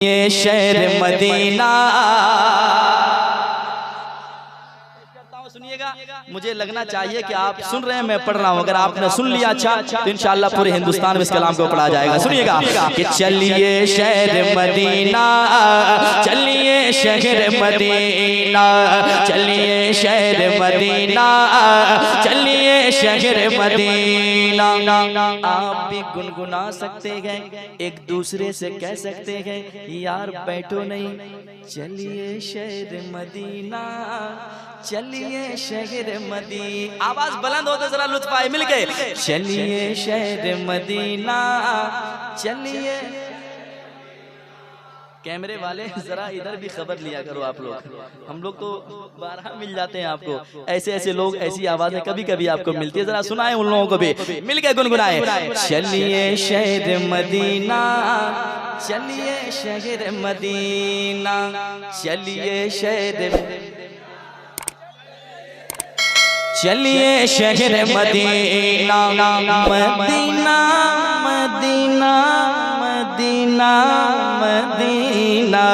ये शहर मदीना। सुनिएगा, मुझे लगना चाहिए कि आप सुन रहे हैं, मैं पढ़ रहा हूँ। अगर आपने सुन लिया अच्छा तो इंशाअल्लाह पूरे हिंदुस्तान में इस कलाम को पढ़ा जाएगा। सुनिएगा कि चलिए शहर मदीना, चलिए शहर मदीना, चलिए शहर मदीना, चलिए शहर मदीना। आप भी गुनगुना सकते हैं, एक दूसरे से कह सकते हैं, यार बैठो नहीं, चलिए शहर मदीना, चलिए शहर मदीना। आवाज बुलंद होते जरा लुत्फ आए मिल गए। चलिए शहर मदीना, चलिए। कैमरे वाले जरा इधर भी खबर लिया करो आप लोग, हम लोग तो बारह मिल जाते हैं आपको। ऐसे ऐसे लोग, ऐसी आवाजें कभी कभी आपको मिलती है, जरा सुनाए उन लोगों को भी मिल के गुनगुनाए। चलिए शहर मदीना, चलिए शहर मदीना, चलिए शहर, चलिए शहर मदीना, मदीना मदीना मदीना मदीना,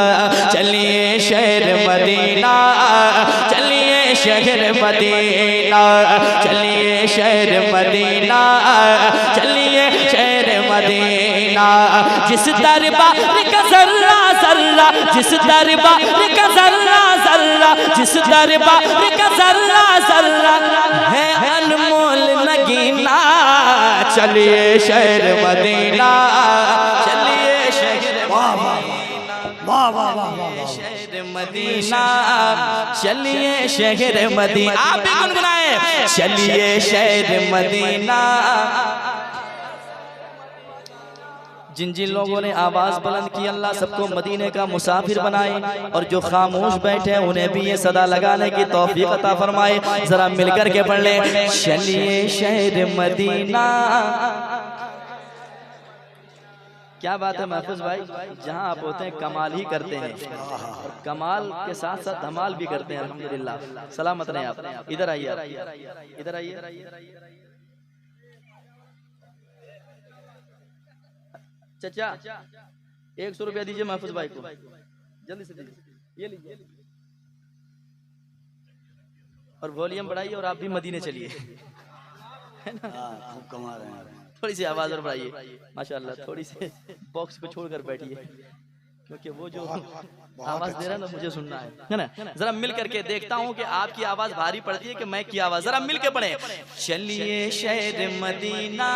चलिए शहर मदीना, चलिए शहर मदीना, चलिए शहर मदीना, चलिए शहर मदीना। जिस दरबार का जर्रा जर्रा, जिस दरबार का जर्रा जर्रा, जिस दरबार का जर्रा जर्रा है अनमोल नगीना, चलिए शहर मदीना, चलिए शहर शहर मदीना, चलिए शहर मदीना। आप भी गुनगुनाए, चलिए शहर मदीना। जिन जिन लोगों ने आवाज बुलंद की, अल्लाह सबको मदीने का मुसाफिर बनाए, और जो खामोश बैठे हैं उन्हें भी ये सदा लगाने की तौफीक अता फरमाए। जरा मिलकर के पढ़ ले, चलिए शहर मदीना। क्या बात है महफूज भाई, जहां आप होते हैं कमाल ही करते हैं, और कमाल के साथ साथ धमाल भी करते हैं। अल्हम्दुलिल्लाह, सलामत रहे आप। इधर आइए, इधर आइए। चाचा 100 रुपया दीजिए महफूज भाई को, जल्दी से दीजिए। ये लीजिए, और वॉल्यूम बढ़ाइए, और आप भी मदीने चलिए, है ना? खूब कमा रहे हैं। थोड़ी सी आवाज और बढ़ाइए माशाल्लाह, थोड़ी सी बॉक्स को छोड़कर बैठिए, क्योंकि वो जो आवाज दे रहा है ना मुझे सुनना है ना? जरा मिल करके देखता हूँ कि आपकी आवाज भारी पड़ती है कि मैं की आवाज। जरा मिल के पढ़े, चलिए शहर मदीना,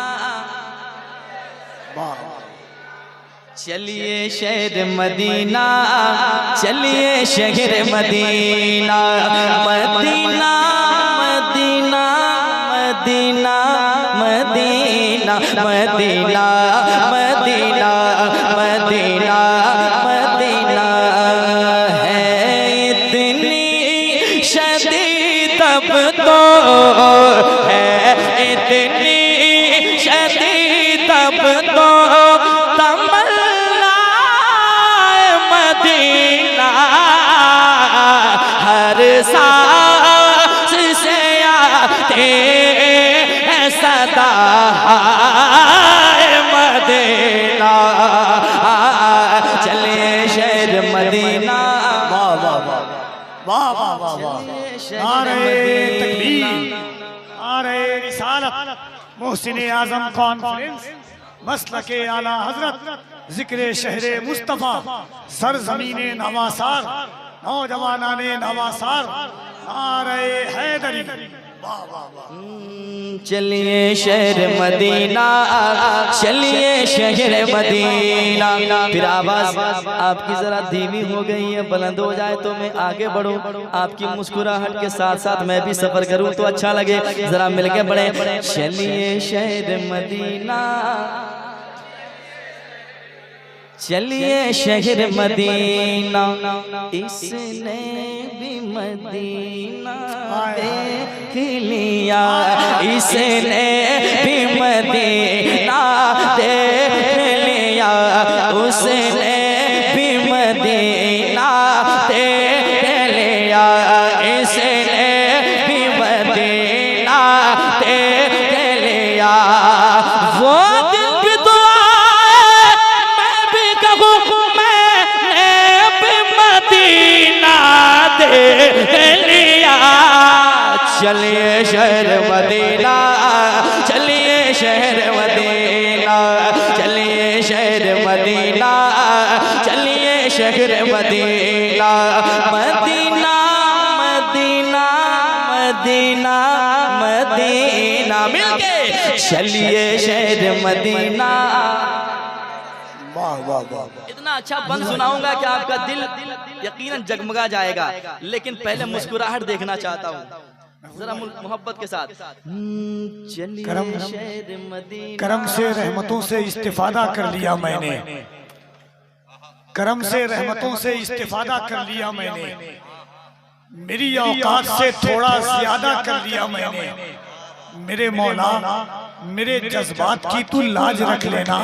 चलिए शहर मदीना, चलिए शहर मदीना, मदीना मदीना मदीना मदीना मदीना मदीना मदीना मदीना। है इतनी शदीद अब तो है, इतनी शदीद अब तो हर सांस से आते हैं सदा मदीना, चले शहर मदीना। वाह वाह वाह वाह वाह वाह वाह। नारे तकबीर, नारे रिसालत, मोहसिन आजम कॉन्फ्रेंस, मसलके आला हजरत, जिक्र शहरे मुस्तफा, सरजमीने नवासार, नौजवानाने नवासार, नारे हैदरी। चलिए शहर मदीना, चलिए शहर मदीना। फिर आवाज आपकी जरा धीमी हो गई है, बुलंद हो जाए तो मैं आगे बढ़ूं, आपकी मुस्कुराहट के साथ साथ मैं भी सफर करूं तो अच्छा लगे। जरा मिलके बढ़े, चलिए शहर मदीना, चलिए शहर मदीना। इसने भी मदीना देख लिया, इसने भी मदीना देख लिया, उसने भी मदीना देख लिया, इसने भी मदीना देख लिया। वो दिन भी दुआ मैं भी कहूँ, मैं चलिए शहर मदीना, चलिए शहर मदीना, चलिए शहर मदीना, चलिए शहर मदीना, मदीना मदीना मदीना मदीना मिलके चलिए शहर मदीना। वाह वाह वाह। इतना अच्छा बंद सुनाऊंगा कि आपका दिल यकीनन जगमगा जाएगा, लेकिन पहले मुस्कुराहट देखना चाहता हूँ जरा मोहब्बत के साथ। चलिए शहर मदीना। करम से रहमतों से इस्तिफादा कर लिया मैंने, करम से रहमतों से इस्तिफादा कर लिया मैंने, मेरी औकात से थोड़ा ज्यादा कर लिया मैंने। मेरे मौला मेरे जज्बात की तू लाज रख लेना,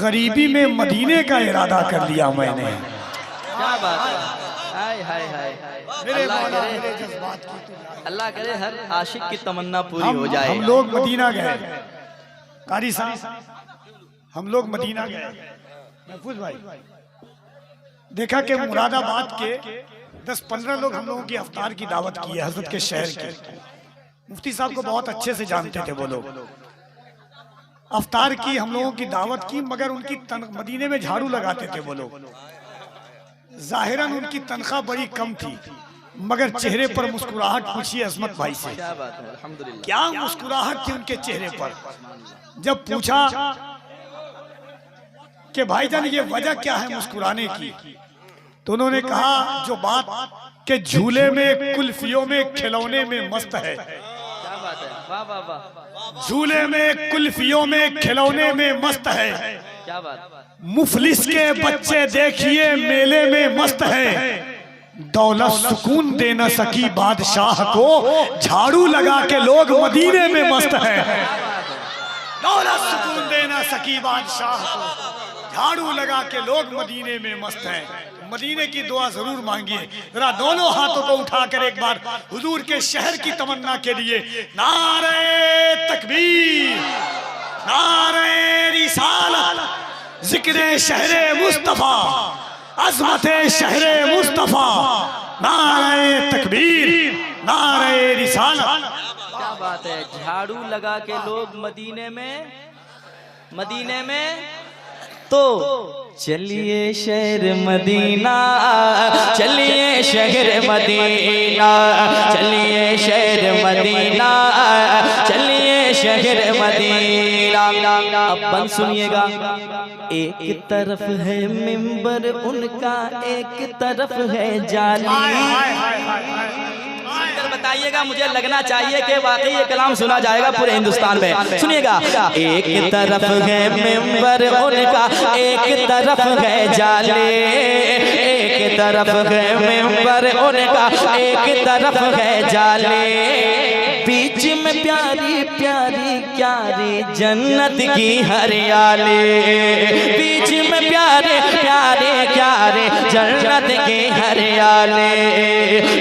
गरीबी में मदीने का इरादा कर लिया मैंने। क्या बात है, हाय हाय हाय। मेरे अल्लाह मौला करे, मेरे जज्बात की तू लाज। अल्लाह करे हर आशिक की तमन्ना पूरी हो जाए। हम लोग मदीना गए, कारी साहब, हम लोग मदीना गए। महफूज भाई, देखा कि मुरादाबाद के 10-15 लोग हम लोगों की अफ्तार की दावत की है, हजरत के शहर की। मुफ्ती साहब को बहुत अच्छे से जानते थे वो लोग। अफ्तार की हम लोगों की दावत की, मगर उनकी मदीने में झाड़ू लगाते थे वो लोग। जाहिरन उनकी तनख्वाह बड़ी कम थी, मगर चेहरे पर मुस्कुराहट पूछिए अजमत भाई से, क्या बात है, अल्हम्दुलिल्लाह। क्या मुस्कुराहट थी उनके चेहरे पर। जब पूछा कि भाईजान ये वजह क्या है मुस्कुराने की, तो उन्होंने कहा जो बात के झूले में, कुल्फियों में, खिलौने में मस्त है। क्या बात है, वाह वाह वाह। झूले में, कुल्फियों में, खिलौने में मस्त है। क्या बात। मुफलिस के बच्चे देखिए मेले में मस्त है। दौलत सुकून दे न सकी बादशाह को, झाड़ू लगा के लोग मदीने में मस्त है। दौलत सुकून दे न सकी बादशाह को, झाड़ू लगा के लोग मदीने में मस्त हैं। मदीने की दुआ जरूर मांगिए। जरा दोनों हाथों को उठाकर एक बार हुजूर के शहर की तमन्ना के लिए नारे तकबीर, नारे रिसालत, जिक्रे शहरे मुस्तफा, अज़मते शहरे मुस्तफा, नारे तकबीर, नारे रिसालत। क्या बात है, झाड़ू लगा के लोग मदीने में तो चलिए शहर मदीना, चलिए शहर मदीना, चलिए शहर मदीना, चलिए शहर मदीना। अब बंद सुनिएगा। एक तरफ है मिंबर उनका, एक तरफ है जाली। बताइएगा, मुझे लगना चाहिए कि वाकई ये कलाम सुना जाएगा पूरे हिंदुस्तान में। सुनिएगा। एक तरफ है मिंबर उनका, एक तरफ है जाले, एक तरफ है मिंबर उनका, एक तरफ है जाले, बीच में प्यारी प्यारी प्यारी जन्नत की हरियाली, बीच में प्यारे प्यारे प्यारे जन्नत की हरियाली।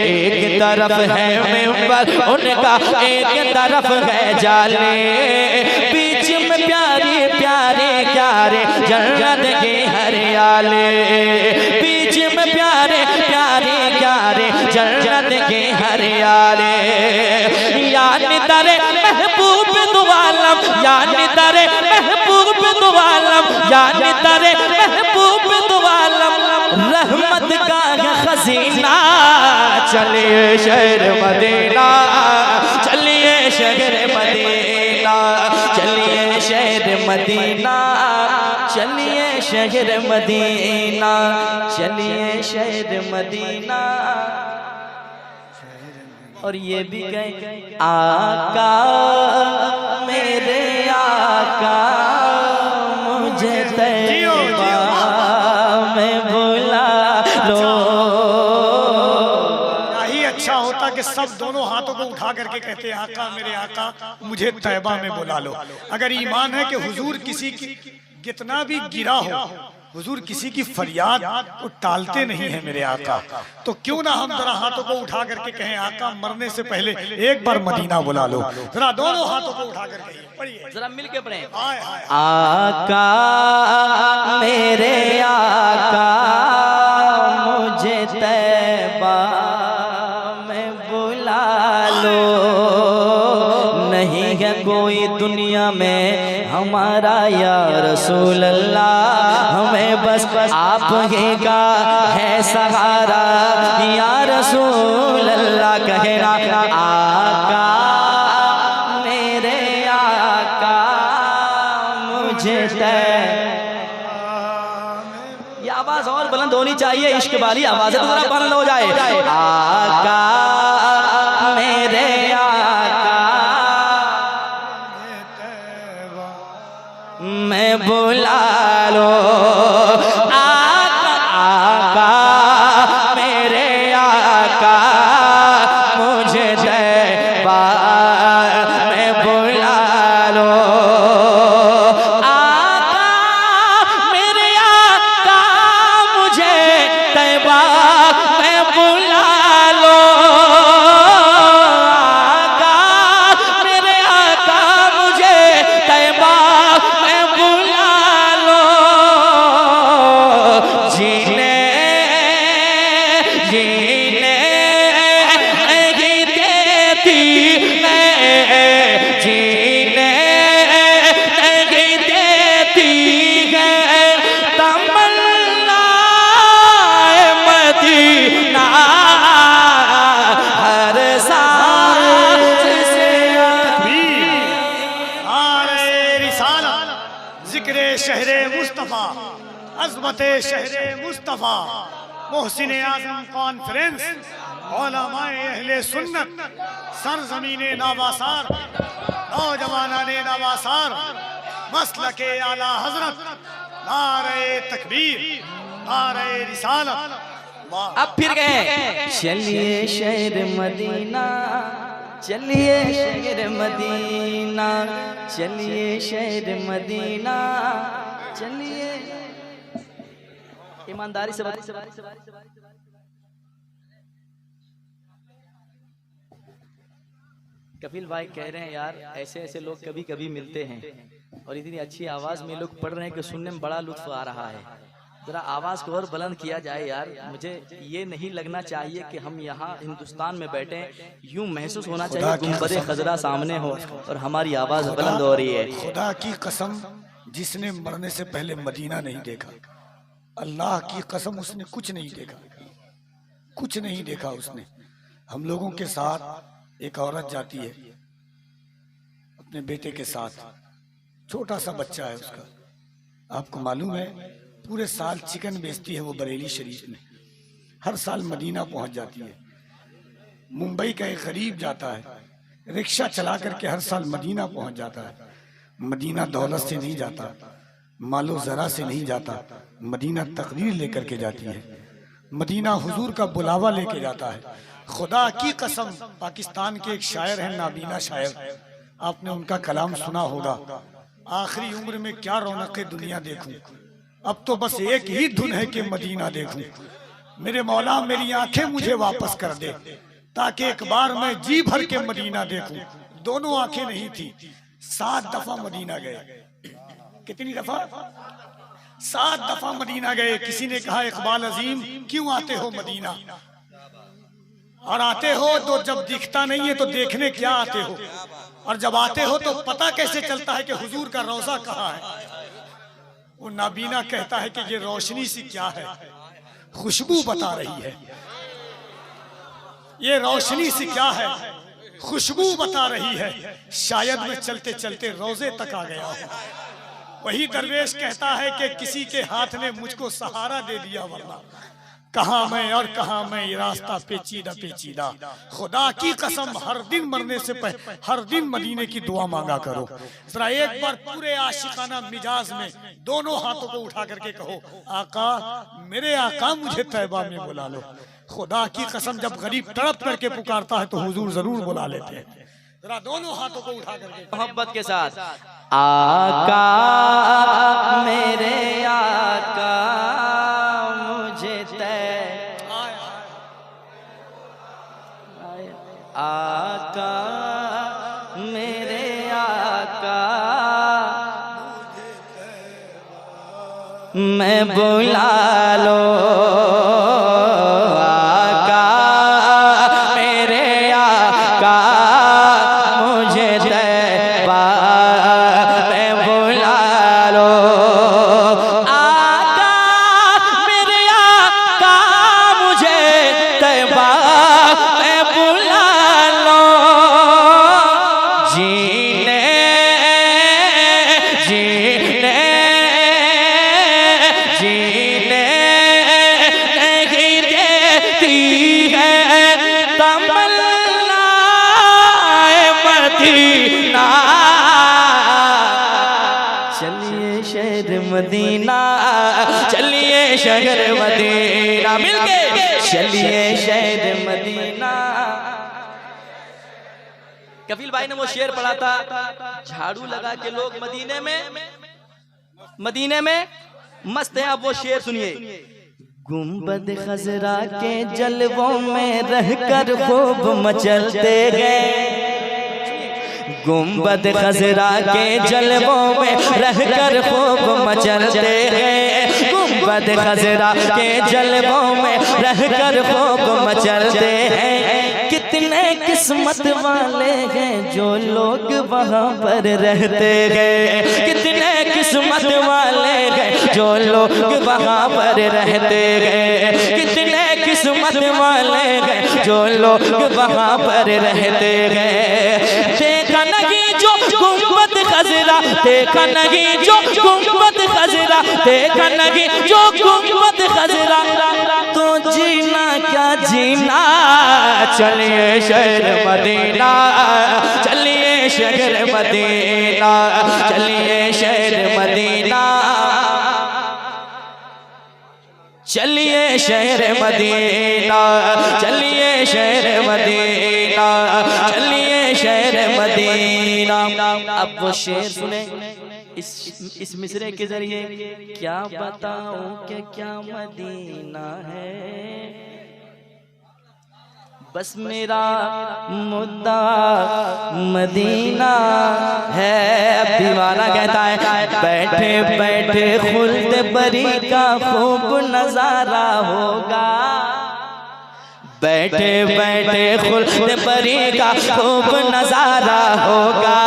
एक तरफ है मिंबर उनका, एक तरफ है जाले, बीच में प्यारे प्यारे प्यारे जन्नत की हरियाली, बीच में प्यारे प्यारे प्यारे जन्नत की हरियाली। यानी दरे महबूब दुआलम, यानी दरे महबूब दुआलम, यानी दरे महबूब दुआलम, रहमत का खजीना। चलिए शहर मदीना, चलिए शहर मदीना, चलिए शहर मदीना, चलिए शहर मदीना, चलिए शहर मदीना। और ये भी कहें आका मेरे आका, मुझे तैबा में बुला लो। यही अच्छा होता कि सब दोनों हाथों को उठा करके कहते आका मेरे आका, मुझे तैबा में बुला लो। अगर ईमान है कि हुजूर किसी की कितना भी गिरा हो, हुजूर किसी की फरियाद को टालते नहीं है मेरे आका, तो क्यों ना हम जरा हाथों को उठा करके कहें आका मरने से पहले एक बार मदीना बुला लो। जरा दोनों हाथों को उठा कर कहिए, पढ़िए जरा मिल के पढ़ें। आका मेरे आका, मुझे तैबा में बुला लो। दुनिया में हमारा या रसूल अल्लाह, हमें बस आप ही का है सहारा या रसूल अल्लाह। कहना आका मेरे आका मुझे ये आवाज और बुलंद होनी चाहिए, इश्क वाली आवाज है तो जरा बुलंद हो जाए। आका मेरे आका मैं बुला लो, आका आका मेरे आका मुझे तैबा मैं बुला लो, आका मेरे आका मुझे तैबा मैं बुला लो, आका मेरे आका मुझे तैबा मैं बुला लो। जीने जीने नहीं देती मैं, जीने नहीं देती है तमन्ना मदीना हर साल से। नारे रिसालत, जिक्रे शहरे मुस्तफ़ा, अज़मते शहरे मुस्तफ़ा, मोहसिन आज़म कॉन्फ्रेंस, उलमाए अहले सुन्नत, सरज़मीने नवासार, नौजवानाने नवासार, मसलके आला हज़रत, नारे तकबीर, नारे रिसालत। अब फिर गए चलिए शहर मदीना, चलिए शहर मदीना, चलिए शहर मदीना, चलिए। ईमानदारी से कपिल भाई कह रहे हैं यार ऐसे ऐसे लोग कभी कभी मिलते हैं और इतनी अच्छी आवाज में लोग पढ़ रहे हैं कि सुनने में बड़ा लुत्फ आ रहा है। जरा आवाज को और बुलंद किया जाए यार। मुझे ये नहीं लगना चाहिए कि हम यहाँ हिंदुस्तान में बैठे, यूं महसूस होना चाहिए गुंबद खजरा सामने हो और हमारी आवाज बुलंद हो रही है। खुदा की कसम, जिसने मरने से पहले मदीना नहीं देखा, अल्लाह की कसम उसने कुछ नहीं देखा, कुछ नहीं देखा उसने। हम लोगों के साथ एक औरत जाती है अपने बेटे के साथ, छोटा सा बच्चा है उसका। आपको मालूम है पूरे साल चिकन बेचती है वो बरेली शरीफ में, हर साल मदीना पहुंच जाती है। मुंबई का एक गरीब जाता है रिक्शा चला करके हर साल मदीना पहुंच जाता है। मदीना दौलत से नहीं जाता, मालो जरा से नहीं जाता, मदीना तकदीर लेकर के जाती है। मदीना हुजूर का बुलावा लेके जाता है। खुदा की कसम, पाकिस्तान के एक शायर हैं नाबीना शायर, आपने उनका कलाम सुना होगा, आखिरी उम्र में क्या रौनक दुनिया देखूं, अब तो बस एक ही धुन है कि मदीना देखूं। मेरे मौला मेरी आंखें मुझे वापस कर दे ताकि एक बार मैं जी भर के मदीना देखूं। दोनों आंखें नहीं थी, 7 दफा मदीना गए। कितनी दफा? 7 दफा मदीना गए। किसी ने कहा इकबाल अजीम क्यों आते हो मदीना, और आते हो तो जब दिखता नहीं है तो देखने क्या आते हो, और जब आते हो तो पता कैसे चलता है कि हुजूर का रोजा कहाँ है। वो नाबीना कहता है कि ये रोशनी सी क्या है, खुशबू बता रही है। ये रोशनी सी क्या है, खुशबू बता रही है। शायद मैं चलते चलते रोजे तक आ गया हूँ। वही दरवेश कहता है कि किसी के हाथ ने मुझको सहारा दे दिया, वरना कहाँ मैं और कहाँ मैं, ये रास्ता पेचीदा पेचीदा। खुदा की कसम हर दिन मरने से पहले हर दिन मदीने की दुआ मांगा करो। जरा एक बार पूरे आशिकाना मिजाज में दोनों हाथों को उठा करके कहो, आका मेरे आका मुझे तैबा में बुला लो। खुदा की कसम जब गरीब तड़प करके पुकारता है तो हुजूर जरूर बुला लेते हैं। जरा दोनों हाथों को उठा करके मोहब्बत के साथ, आका मेरे आका मुझे आका मेरे आका मैं बुला लो, आका मेरे आका मुझे तैबा मिलके चलिए शहर मदीना। कफील भाई ने वो शेर पढ़ा था, झाड़ू लगा के लोग मदीने में मस्त है। अब वो शेर सुनिए। गुंबद खजरा के जलवों में रहकर खूब मचलते गए, गुंबद खजरा के जलवों में रहकर खूब मचलते गए, गुंबद खजरा के जलवों में रहकर खूब मचलते हैं। कितने किस्मत वाले हैं जो लोग वहाँ पर रहते गए, कितने किस्मत वाले हैं जो लोग वहाँ पर रहते गए, कितने किस्मत वाले हैं जो लोग वहाँ पर रहते गए। देखा नहीं जो गुंबद खजरा, देखा नहीं जो गुंबद खजरा, देखा नहीं जो गुंबद खजरा, तो जीना क्या जीना। चलिए शहर मदीना, चलिए शहर मदीना, चलिए शहर मदीना, चलिए शहर मदीना, चलिए शहर मदीना, चलिए शहर मदीना। अब वो शेर सुने इस मिसरे के जरिए। क्या बताऊं कि क्या मदीना है, बस मेरा मुद्दा मदीना है। दीवाना कहता है बैठे बैठे खुल्द बरी का खूब नजारा होगा, बैठे बैठे खुल्द बरी का खूब नजारा होगा।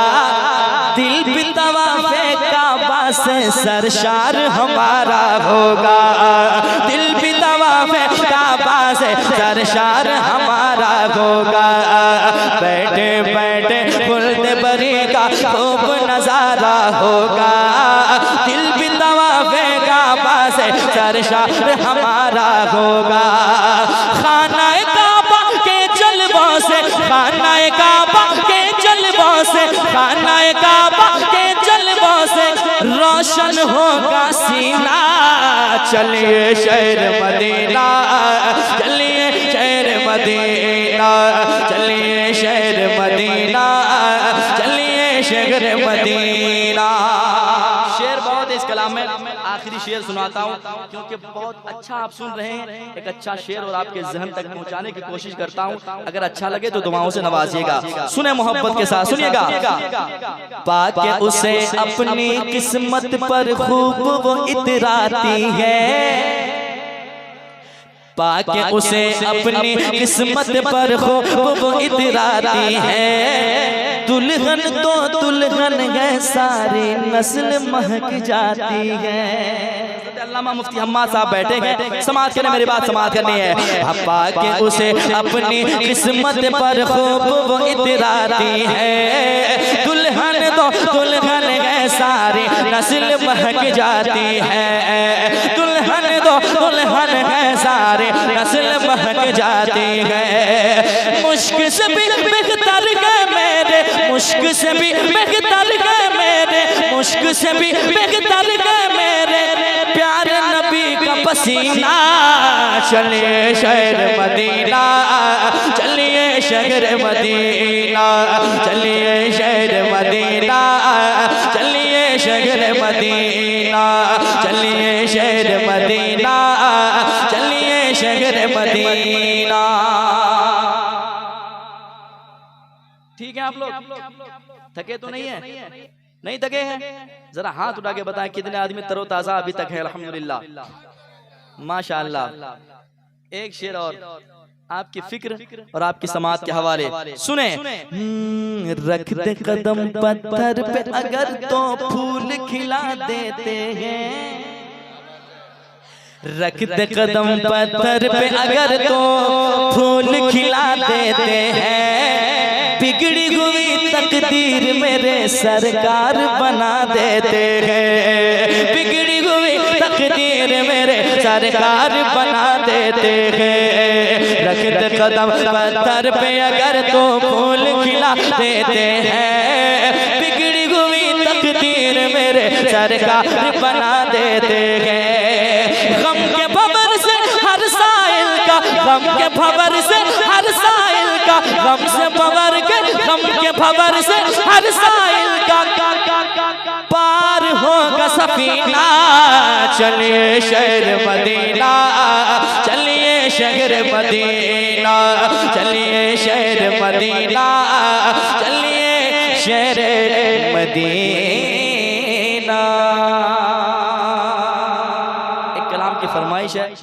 दिल भी तवाफ़े काबा से सरशार हमारा होगा, दिल भी तवाफ़े काबा से सरशार हमारा होगा। बैठे बैठे खुल्द बरी का खूब नजारा होगा, दिल भी तवाफ़े काबा से सरशार हमारा होगा। खानाए काबा के जलवों से, खानाए काबा के जलवों से, खानाए काबा के जलवों से रोशन होगा सीना। चलिए शहर मदीना, चलिए शहर मदीना, चलिए शहर मदीना, चलिए शहर मदीना। शेर बहुत है इस कलाम में, आखिरी शेर सुनाता हूँ क्योंकि बहुत अच्छा आप सुन रहे हैं। एक अच्छा शेर और आपके जहन तक पहुँचाने की कोशिश करता हूँ। अगर अच्छा लगे तो दुआओं से नवाजिएगा। सुने मोहब्बत के साथ सुनिएगा। पाके उसे अपनी किस्मत पर खूब वो इतराती है, पाके उसे अपनी किस्मत पर खूब वो इतराती है। दुल्हन तो दुल्हन है, सारी नस्ल महक जाती है। अल्लामा मुफ्ती हम्माद साहब बैठे हैं, समाज करने मेरी बात समाज करनी है। पाके उसे अपनी किस्मत पर खूब वो इतराती है। दुल्हन तो दुल्हन है, सारी नस्ल महक जाती है। दुल्हन तो दुल्हन है, सारी नस्ल महक जाती है। मुश्क से भी बेहतर है मेरे, मुश्क से भी बेहतर है मेरे, मुश्क से भी बेहतर है मेरे प्यारे नबी का पसीना। चलिए शहर मदीना, चलिए शहर मदीना, चलिए शहर मदीना, चलिए शहर मदीना, चलिए शहर मदीना, चलिए शहर मदीना। ठीक है आप लोग थके तो नहीं है? नहीं थके हैं? जरा हाथ उठा के बताएं कितने आदमी तरोताजा अभी तक है? अल्हम्दुलिल्लाह माशाअल्लाह। एक शेर और आपकी फिक्र और आपकी समात के हवाले सुने। रख दे कदम पत्थर पे अगर तो फूल खिला देते हैं, रख दे कदम पत्थर पे अगर तो फूल खिला देते हैं। बिगड़ी हुई तकदीर मेरे सरकार बना देते हैं, बिगड़ी हुई तकदीर मेरे सरकार बना देते हैं। रख दे कदम पत्थर पे अगर तो फूल खिला देते हैं। बिगड़ी हुई तकदीर मेरे सरकार बना देते हैं। गम के बबर से हर साए गम से बवर के गम के भवर से हर साइल का पार होगा सफीना। चलिए शहर मदीना, चलिए शहर मदीना, चलिए शहर मदीना, चलिए शहर मदीना। एक कलाम की फरमाइश है।